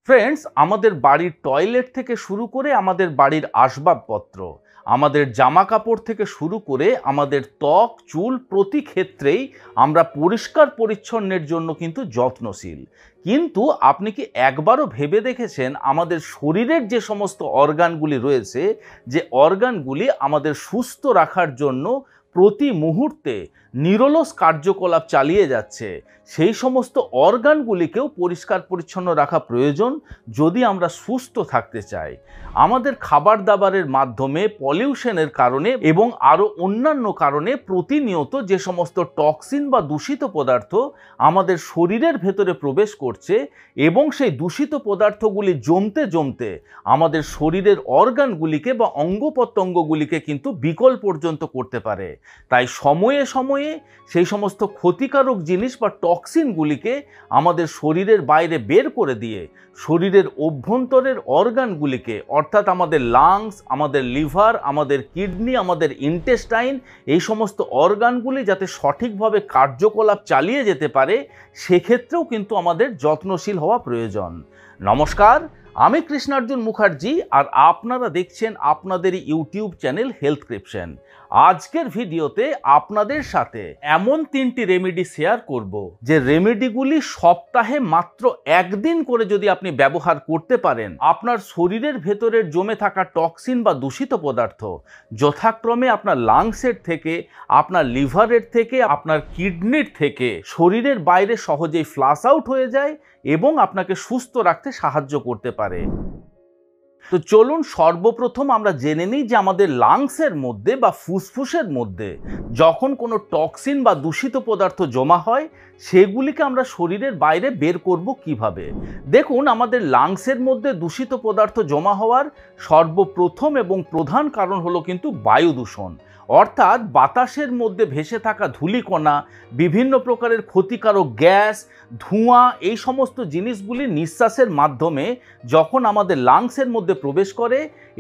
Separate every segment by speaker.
Speaker 1: Friends, আমাদের বাড়ির toilet থেকে শুরু করে আমাদের বাড়ির আসবাবপত্র, আমাদের জামা কাপড় থেকে শুরু করে আমাদের ত্বক চুল প্রতি ক্ষেত্রেই আমরা পরিষ্কার পরিচ্ছন্নের জন্য কিন্তু যত্নশীল। কিন্তু আপনি কি একবারও ভেবে দেখেছেন আমাদের শরীরের যে সমস্ত অর্গানগুলি রয়েছে, যে অর্গানগুলি আমাদের সুস্থ রাখার জন্য প্রতি মুহূর্তে নিরলস কার্যকলাপ চালিয়ে যাচ্ছে, সেই সমস্ত অর্গানগুলিকেও পরিষ্কার পরিচ্ছন্ন রাখা প্রয়োজন যদি আমরা সুস্থ থাকতে চাই। আমাদের খাবার দাবারের মাধ্যমে পলিউশনের কারণে এবং আরও অন্যান্য কারণে প্রতিনিয়ত যে সমস্ত টক্সিন বা দূষিত পদার্থ আমাদের শরীরের ভেতরে প্রবেশ করছে এবং সেই দূষিত পদার্থগুলি জমতে জমতে আমাদের শরীরের অর্গানগুলিকে বা অঙ্গ প্রত্যঙ্গগুলিকে কিন্তু বিকল পর্যন্ত করতে পারে। তাই সময়ে সময়ে সেই সমস্ত ক্ষতিকারক জিনিস বা টক্সিনগুলিকে আমাদের শরীরের বাইরে বের করে দিয়ে শরীরের অভ্যন্তরের অর্গানগুলিকে, অর্থাৎ আমাদের লাংস, আমাদের লিভার, আমাদের কিডনি, আমাদের ইন্টেস্টাইন, এই সমস্ত অর্গানগুলি যাতে সঠিকভাবে কার্যকলাপ চালিয়ে যেতে পারে, সেক্ষেত্রেও কিন্তু আমাদের যত্নশীল হওয়া প্রয়োজন। নমস্কার, আমি কৃষ্ণার্জুন মুখার্জি আর আপনারা দেখছেন আপনাদের ইউটিউব চ্যানেল হেলথক্রিপশন। আজকের ভিডিওতে আপনাদের সাথে এমন 3টি রেমেডি শেয়ার করব যে রেমেডিগুলি সপ্তাহে মাত্র একদিন করে যদি আপনি ব্যবহার করতে পারেন, আপনার শরীরের ভেতরের জমে থাকা টক্সিন বা দূষিত পদার্থ যথাক্রমে আপনার লাংসের থেকে, আপনার লিভারের থেকে, আপনার কিডনির থেকে শরীরের বাইরে সহজেই ফ্লাশ আউট হয়ে যায় এবং আপনাকে সুস্থ রাখতে সাহায্য করতে পারে। তো চলুন সর্বপ্রথম আমরা জেনে নিই যে আমাদের লাংসের মধ্যে বা ফুসফুসের মধ্যে যখন কোনো টক্সিন বা দূষিত পদার্থ জমা হয়, সেগুলিকে আমরা শরীরের বাইরে বের করব কিভাবে। দেখুন, আমাদের লাংসের মধ্যে দূষিত পদার্থ জমা হওয়ার সর্বপ্রথম এবং প্রধান কারণ হলো কিন্তু বায়ু দূষণ, অর্থাৎ বাতাসের মধ্যে ভেসে থাকা ধূলিকণা, বিভিন্ন প্রকারের ক্ষতিকারক গ্যাস, ধোঁয়া, এই সমস্ত জিনিসগুলি নিঃশ্বাসের মাধ্যমে যখন আমাদের লাংসের মধ্যে প্রবেশ করে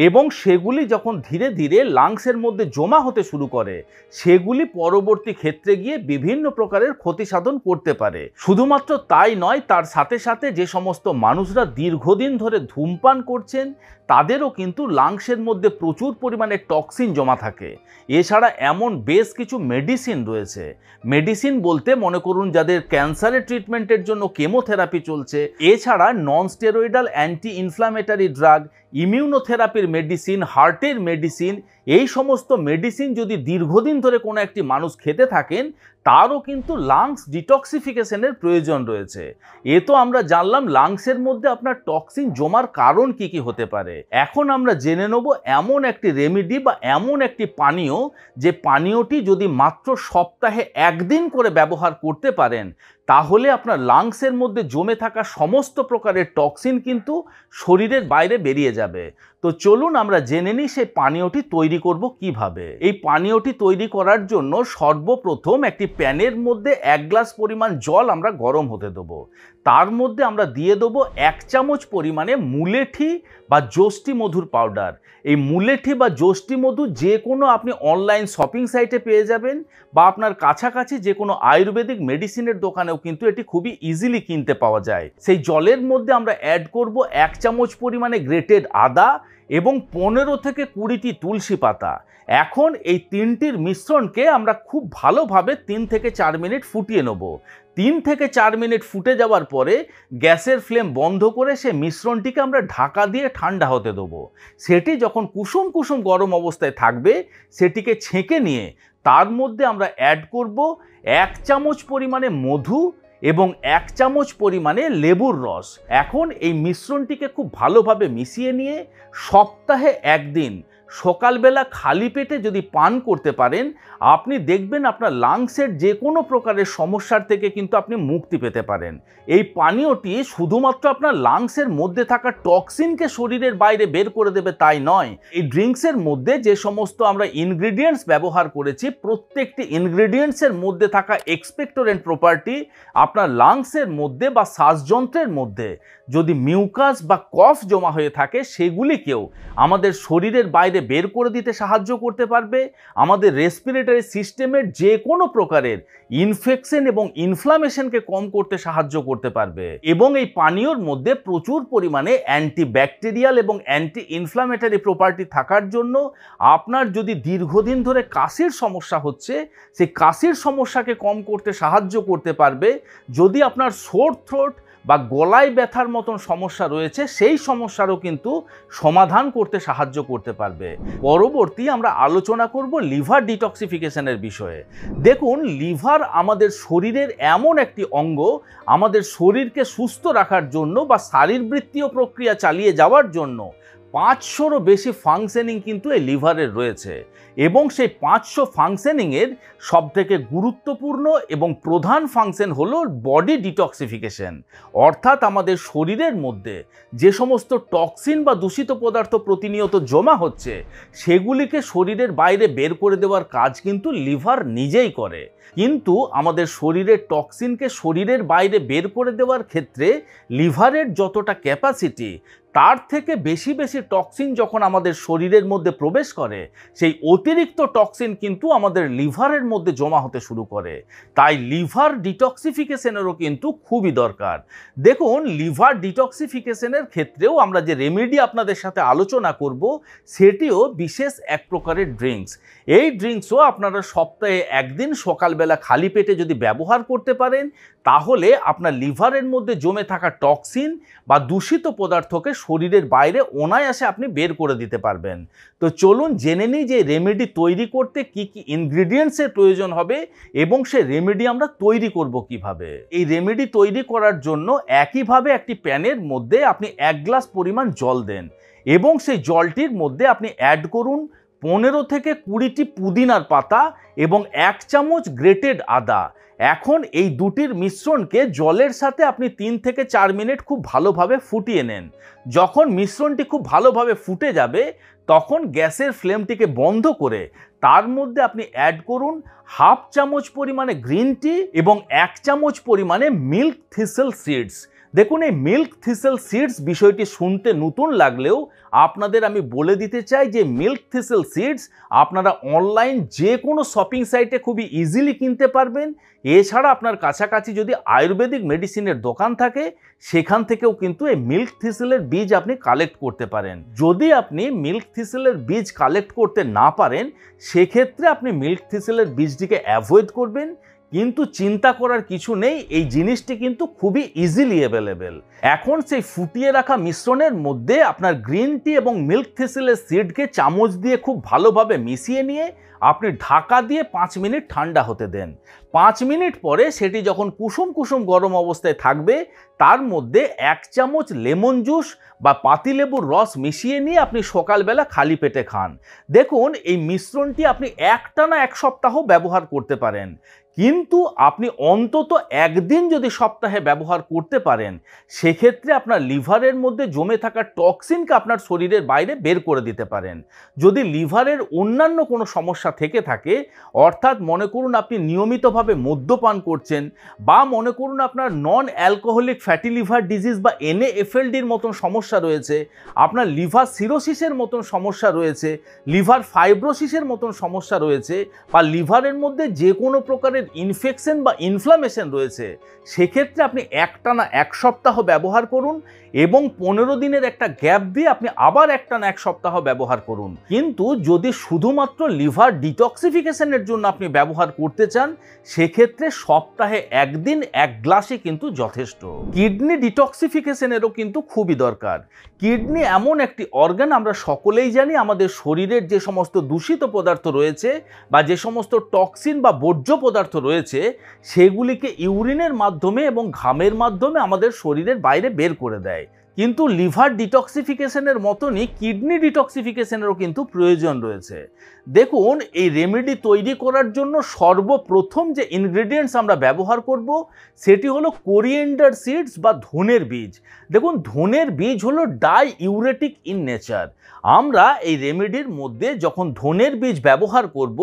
Speaker 1: এবং সেগুলি যখন ধীরে ধীরে লাংসের মধ্যে জমা হতে শুরু করে, সেগুলি পরবর্তী ক্ষেত্রে গিয়ে বিভিন্ন প্রকারের ক্ষতি সাধন করতে পারে। শুধুমাত্র তাই নয়, তার সাথে সাথে যে সমস্ত মানুষরা দীর্ঘদিন ধরে ধূমপান করছেন, তাদেরও কিন্তু লাংসের মধ্যে প্রচুর পরিমাণে টক্সিন জমা থাকে। এছাড়া এমন বেশ কিছু মেডিসিন রয়েছে, মেডিসিন বলতে মনে করুন যাদের ক্যান্সারের ট্রিটমেন্টের জন্য কেমোথেরাপি চলছে, এছাড়া non steroidal anti inflammatory drug, ইমিউনোথেরাপির মেডিসিন, হার্টের মেডিসিন, এই সমস্ত মেডিসিন যদি দীর্ঘদিন ধরে কোনো একটি মানুষ খেতে থাকেন, তারও কিন্তু লাংস ডিটক্সিফিকেশনের প্রয়োজন রয়েছে। এ তো আমরা জানলাম লাংসের মধ্যে আপনার টক্সিন জমার কারণ কি কি হতে পারে। এখন আমরা জেনে নেব এমন একটি রেমেডি বা এমন একটি পানীয়, যে পানীয়টি যদি মাত্র সপ্তাহে একদিন করে ব্যবহার করতে পারেন, তাহলে আপনার লাংসের মধ্যে জমে থাকা সমস্ত প্রকারের টক্সিন কিন্তু শরীরের বাইরে বেরিয়ে যাবে। তো চলুন আমরা জেনে নিই সেই পানীয়টি তৈরি করব কিভাবে। এই পানীয়টি তৈরি করার জন্য সর্বপ্রথম একটি প্যানের মধ্যে 1 গ্লাস পরিমাণ জল আমরা গরম হতে দেবো। তার মধ্যে আমরা দিয়ে দেবো 1 চামচ পরিমাণে মুলেঠি বা জষ্টি মধুর পাউডার। এই মুলেঠি বা জষ্টি মধু যে কোনো আপনি অনলাইন শপিং সাইটে পেয়ে যাবেন, বা আপনার কাছাকাছি যে কোনো আয়ুর্বেদিক মেডিসিনের দোকানেও কিন্তু এটি খুবই ইজিলি কিনতে পাওয়া যায়। সেই জলের মধ্যে আমরা অ্যাড করব 1 চামচ পরিমাণে গ্রেটেড আদা এবং 15 থেকে 20টি তুলসী পাতা। এখন এই 3টির মিশ্রণকে আমরা খুব ভালোভাবে 3 থেকে 4 মিনিট ফুটিয়ে নেব। 3 থেকে 4 মিনিট ফুটে যাওয়ার পরে গ্যাসের ফ্লেম বন্ধ করে সে মিশ্রণটিকে আমরা ঢাকা দিয়ে ঠান্ডা হতে দেবো। সেটি যখন কুসুম কুসুম গরম অবস্থায় থাকবে, সেটিকে ছেঁকে নিয়ে তার মধ্যে আমরা অ্যাড করব 1 চামচ পরিমাণে মধু এবং 1 চামচ পরিমাণে লেবুর রস। এখন এই মিশ্রণটিকে খুব ভালোভাবে মিশিয়ে নিয়ে সপ্তাহে একদিন সকালবেলা খালি পেটে যদি পান করতে পারেন, আপনি দেখবেন আপনার লাংসের যে কোনো প্রকারের সমস্যার থেকে কিন্তু আপনি মুক্তি পেতে পারেন। এই পানীয়টি শুধুমাত্র আপনার লাংসের মধ্যে থাকা টক্সিনকে শরীরের বাইরে বের করে দেবে তাই নয়, এই ড্রিঙ্কসের মধ্যে যে সমস্ত আমরা ইনগ্রিডিয়েন্টস ব্যবহার করেছি, প্রত্যেকটি ইনগ্রিডিয়েন্টসের মধ্যে থাকা এক্সপেক্টোরেন্ট প্রপার্টি আপনার লাংসের মধ্যে বা শ্বাসযন্ত্রের মধ্যে যদি মিউকাস বা কফ জমা হয়ে থাকে, সেগুলিকেও আমাদের শরীরের বাইরে বের করে দিতে সাহায্য করতে পারবে, আমাদের রেসপিরেটরি সিস্টেমের যে কোনো প্রকারের ইনফেকশন এবং ইনফ্লামেশনকে কম করতে সাহায্য করতে পারবে এবং এই পানীয়র মধ্যে প্রচুর পরিমাণে অ্যান্টিব্যাকটেরিয়াল এবং অ্যান্টি ইনফ্লামেটরি প্রপার্টি থাকার জন্য আপনার যদি দীর্ঘদিন ধরে কাশির সমস্যা হচ্ছে সেই কাশির সমস্যাকে কম করতে সাহায্য করতে পারবে। যদি আপনার সোর থ্রোট বা গলায় ব্যথার মতন সমস্যা রয়েছে সেই সমস্যারও কিন্তু সমাধান করতে সাহায্য করতে পারবে। পরবর্তী আমরা আলোচনা করব লিভার ডিটক্সিফিকেশনের বিষয়ে। দেখুন, লিভার আমাদের শরীরের এমন একটি অঙ্গ, আমাদের শরীরকে সুস্থ রাখার জন্য বা শারীরবৃত্তীয় প্রক্রিয়া চালিয়ে যাওয়ার জন্য 500রও বেশি ফাংশনিং কিন্তু এই লিভারের রয়েছে এবং সেই 500 ফাংশনিংয়ের সবথেকে গুরুত্বপূর্ণ এবং প্রধান ফাংশন হলো বডি ডিটক্সিফিকেশন। অর্থাৎ আমাদের শরীরের মধ্যে যে সমস্ত টক্সিন বা দূষিত পদার্থ প্রতিনিয়ত জমা হচ্ছে সেগুলিকে শরীরের বাইরে বের করে দেওয়ার কাজ কিন্তু লিভার নিজেই করে। কিন্তু আমাদের শরীরের টক্সিনকে শরীরের বাইরে বের করে দেওয়ার ক্ষেত্রে লিভারের যতটা ক্যাপাসিটি তার থেকে বেশি বেশি টক্সিন যখন আমাদের শরীরের মধ্যে প্রবেশ করে সেই অতিরিক্ত টক্সিন কিন্তু আমাদের লিভারের মধ্যে জমা হতে শুরু করে। তাই লিভার ডিটক্সিফিকেশনেরও কিন্তু খুবই দরকার। দেখুন, লিভার ডিটক্সিফিকেশনের ক্ষেত্রেও আমরা যে রেমেডি আপনাদের সাথে আলোচনা করব সেটিও বিশেষ এক প্রকারের ড্রিঙ্কস। এই ড্রিঙ্কসও আপনারা সপ্তাহে একদিন সকালবেলা খালি পেটে যদি ব্যবহার করতে পারেন তাহলে আপনার লিভারের মধ্যে জমে থাকা টক্সিন বা দূষিত পদার্থকে শরীরের বাইরে অনায়াসে আপনি বের করে দিতে পারবেন। তো চলুন জেনে নিই যে রেমেডি তৈরি করতে কি কি ইনগ্রিডিয়েন্টসের প্রয়োজন হবে এবং সেই রেমেডি আমরা তৈরি করব কিভাবে। এই রেমেডি তৈরি করার জন্য একইভাবে একটি প্যানের মধ্যে আপনি 1 গ্লাস পরিমাণ জল দেন এবং সেই জলটির মধ্যে আপনি অ্যাড করুন 15 থেকে 20টি পুদিনার পাতা এবং 1 চামচ গ্রেটেড আদা। এখন এই দুটির মিশ্রণকে জলের সাথে আপনি 3 থেকে 4 মিনিট খুব ভালোভাবে ফুটিয়ে নেন। যখন মিশ্রণটি খুব ভালোভাবে ফুটে যাবে তখন গ্যাসের ফ্লেমটিকে বন্ধ করে তার মধ্যে আপনি অ্যাড করুন 1/2 চামচ পরিমাণে গ্রিন টি এবং 1 চামচ পরিমাণে মিল্ক থিসেল সিডস। দেখুন, এই মিল্ক থিসেল সিডস বিষয়টি শুনতে নতুন লাগলেও আপনাদের আমি বলে দিতে চাই যে মিল্ক থিসেল সিডস আপনারা অনলাইন যে কোনো শপিং সাইটে খুবই ইজিলি কিনতে পারবেন। এছাড়া আপনার কাছাকাছি যদি আয়ুর্বেদিক মেডিসিনের দোকান থাকে সেখান থেকেও কিন্তু এই মিল্ক থিসেলের বীজ আপনি কালেক্ট করতে পারেন। যদি আপনি মিল্ক থিসেলের বীজ কালেক্ট করতে না পারেন সেক্ষেত্রে আপনি মিল্ক থিসেলের বীজটিকে অ্যাভয়েড করবেন। কিন্তু চিন্তা করার কিছু নেই, এই জিনিসটি কিন্তু খুবই ইজিলি অ্যাভেলেবেল। এখন সেই ফুটিয়ে রাখা মিশ্রণের মধ্যে আপনার গ্রিন টি এবং মিল্ক থিসেলের সিডকে চামচ দিয়ে খুব ভালোভাবে মিশিয়ে নিয়ে আপনি ঢাকা দিয়ে 5 মিনিট ঠান্ডা হতে দেন। 5 মিনিট পরে সেটি যখন কুসুম কুসুম গরম অবস্থায় থাকবে তার মধ্যে 1 চামচ লেমন জুস বা পাতিলেবুর রস মিশিয়ে নিয়ে আপনি সকালবেলা খালি পেটে খান। দেখুন, এই মিশ্রণটি আপনি একটানা 1 সপ্তাহ ব্যবহার করতে পারেন, কিন্তু আপনি অন্তত একদিন যদি সপ্তাহে ব্যবহার করতে পারেন সেক্ষেত্রে আপনার লিভারের মধ্যে জমে থাকা টক্সিনকে আপনার শরীরের বাইরে বের করে দিতে পারেন। যদি লিভারের অন্যান্য কোনো সমস্যা থেকে থাকে, অর্থাৎ মনে করুন আপনি নিয়মিতভাবে মদ্যপান করছেন বা মনে করুন আপনার non alcoholic fatty liver disease বা NAFLDর মতন সমস্যা রয়েছে, আপনার লিভার সিরোসিসের মতন সমস্যা রয়েছে, লিভার ফাইব্রোসিসের মতন সমস্যা রয়েছে বা লিভারের মধ্যে যে কোনো প্রকারের ইনফেকশন বা ইনফ্লামেশন রয়েছে, সেক্ষেত্রে আপনি একটানা 1 সপ্তাহ ব্যবহার করুন এবং 15 দিনের একটা গ্যাপ দিয়ে আপনি আবার একটানা 1 সপ্তাহ ব্যবহার করুন। কিন্তু যদি শুধুমাত্র লিভার ডিটক্সিফিকেশনের জন্য আপনি ব্যবহার করতে চান সেক্ষেত্রে সপ্তাহে একদিন 1 গ্লাসই কিন্তু যথেষ্ট। কিডনি ডিটক্সিফিকেশনেরও কিন্তু খুবই দরকার। কিডনি এমন একটি অর্গান, আমরা সকলেই জানি আমাদের শরীরের যে সমস্ত দূষিত পদার্থ রয়েছে বা যে সমস্ত টক্সিন বা বর্জ্য পদার্থ রয়েছে সেগুলিকে ইউরিনের মাধ্যমে এবং ঘামের মাধ্যমে আমাদের শরীরের বাইরে বের করে দেয়। কিন্তু লিভার ডিটক্সিফিকেশনের মতনই কিডনি ডিটক্সিফিকেশনেরও কিন্তু প্রয়োজন রয়েছে। দেখুন, এই রেমেডি তৈরি করার জন্য সর্বপ্রথম যে ইনগ্রেডিয়েন্টস আমরা ব্যবহার করব সেটি হলো কোরিয়েন্ডার সিডস বা ধনের বীজ। দেখুন, ধনের বীজ হলো ডাইউরেটিক ইন নেচার। আমরা এই রেমেডির মধ্যে যখন ধনের বীজ ব্যবহার করব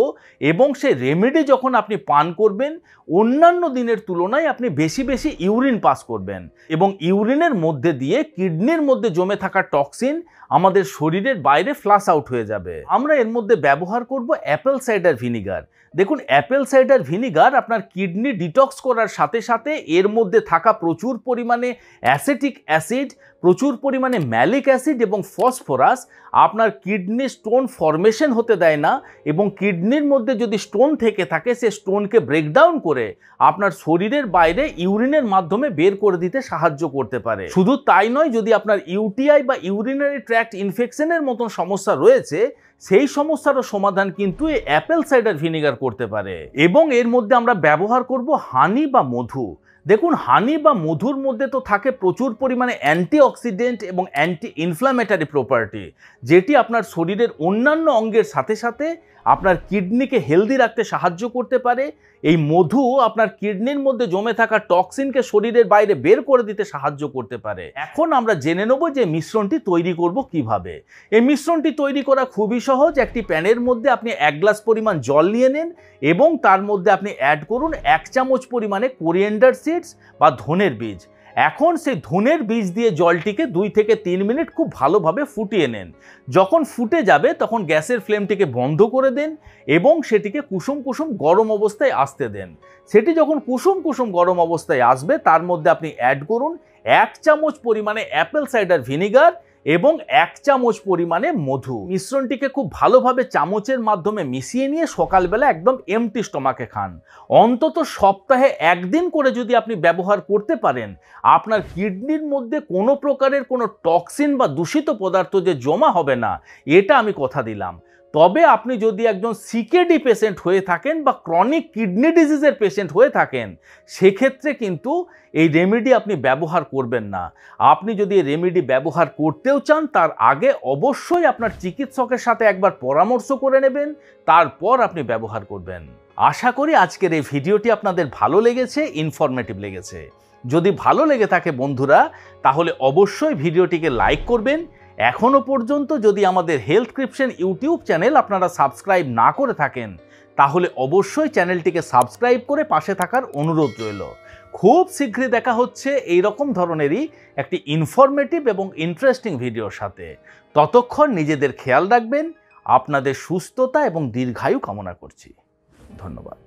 Speaker 1: এবং সেই রেমেডি যখন আপনি পান করবেন অন্যান্য দিনের তুলনায় আপনি বেশি বেশি ইউরিন পাস করবেন এবং ইউরিনের মধ্যে দিয়ে কিডনির মধ্যে জমে থাকা টক্সিন আমাদের শরীরের বাইরে ফ্লাশ আউট হয়ে যাবে। আমরা এর মধ্যে ব্যবহার করব অ্যাপেল সাইডার ভিনিগার। দেখুন, অ্যাপেল সাইডার ভিনিগার আপনার কিডনি ডিটক্স করার সাথে সাথে এর মধ্যে থাকা প্রচুর পরিমাণে অ্যাসিটিক অ্যাসিড, প্রচুর পরিমাণে ম্যালিক অ্যাসিড এবং ফসফরাস আপনার কিডনি স্টোন ফরমেশন হতে দেয় না, এবং কিডনির মধ্যে যদি স্টোন থেকে থাকে সে স্টোনকে ব্রেকডাউন করে আপনার শরীরের বাইরে ইউরিনের মাধ্যমে বের করে দিতে সাহায্য করতে পারে। শুধু তাই নয়, যদি আপনার ইউটিআই বা ইউরিনারি ট্র্যাক্ট ইনফেকশনের মতন সমস্যা রয়েছে, সেই সমস্যারও সমাধান কিন্তু এই অ্যাপেল সাইডার ভিনিগার করতে পারে। এবং এর মধ্যে আমরা ব্যবহার করব হানি বা মধু। দেখুন, হানি বা মধুর মধ্যে তো থাকে প্রচুর পরিমাণে অ্যান্টিঅক্সিডেন্ট এবং অ্যান্টি ইনফ্ল্যামেটারি প্রপার্টি, যেটি আপনার শরীরের অন্যান্য অঙ্গের সাথে সাথে আপনার কিডনিকে হেলদি রাখতে সাহায্য করতে পারে। এই মধু আপনার কিডনির মধ্যে জমে থাকা টক্সিনকে শরীরের বাইরে বের করে দিতে সাহায্য করতে পারে। এখন আমরা জেনে নেব যে মিশ্রণটি তৈরি করব কিভাবে। এই মিশ্রণটি তৈরি করা খুবই সহজ। একটি প্যানের মধ্যে আপনি 1 গ্লাস পরিমাণ জল নিয়ে নেন এবং তার মধ্যে আপনি অ্যাড করুন 1 চামচ পরিমাণে কোরিয়েন্ডার সিডস বা ধনের বীজ। এখন সেই ধনের বীজ দিয়ে জলটিকে 2 থেকে 3 মিনিট খুব ভালোভাবে ফুটিয়ে নেন। যখন ফুটে যাবে তখন গ্যাসের ফ্লেমটিকে বন্ধ করে দেন এবং সেটিকে কুসুম কুসুম গরম অবস্থায় আসতে দেন। সেটি যখন কুসুম কুসুম গরম অবস্থায় আসবে তার মধ্যে আপনি অ্যাড করুন 1 চামচ পরিমাণে অ্যাপেল সাইডার ভিনিগার এবং 1 চামচ পরিমাণে মধু। মিশ্রণটিকে খুব ভালোভাবে চামচের মাধ্যমে মিশিয়ে নিয়ে সকালবেলা একদম এমটি স্টমাকে খান। অন্তত সপ্তাহে 1 দিন করে যদি আপনি ব্যবহার করতে পারেন, আপনার কিডনির মধ্যে কোনো প্রকারের কোনো টক্সিন বা দূষিত পদার্থ যে জমা হবে না, এটা আমি কথা দিলাম। তবে আপনি যদি একজন সিকেডি পেশেন্ট হয়ে থাকেন বা ক্রনিক কিডনি ডিজিজের পেশেন্ট হয়ে থাকেন, সেক্ষেত্রে কিন্তু এই রেমেডি আপনি ব্যবহার করবেন না। আপনি যদি এই রেমেডি ব্যবহার করতেও চান, তার আগে অবশ্যই আপনার চিকিৎসকের সাথে একবার পরামর্শ করে নেবেন, তারপর আপনি ব্যবহার করবেন। আশা করি আজকের এই ভিডিওটি আপনাদের ভালো লেগেছে, ইনফরমেটিভ লেগেছে। যদি ভালো লেগে থাকে বন্ধুরা, তাহলে অবশ্যই ভিডিওটিকে লাইক করবেন। এখনো পর্যন্ত যদি আমাদের হেলথক্রিপশন ইউটিউব চ্যানেল আপনারা সাবস্ক্রাইব না করে থাকেন, তাহলে অবশ্যই চ্যানেলটিকে সাবস্ক্রাইব করে পাশে থাকার অনুরোধ রইল। খুব শীঘ্রই দেখা হচ্ছে এই রকম ধরনেরই একটি ইনফরমেটিভ এবং ইন্টারেস্টিং ভিডিওর সাথে। ততক্ষণ নিজেদের খেয়াল রাখবেন। আপনাদের সুস্থতা এবং দীর্ঘায়ু কামনা করছি। ধন্যবাদ।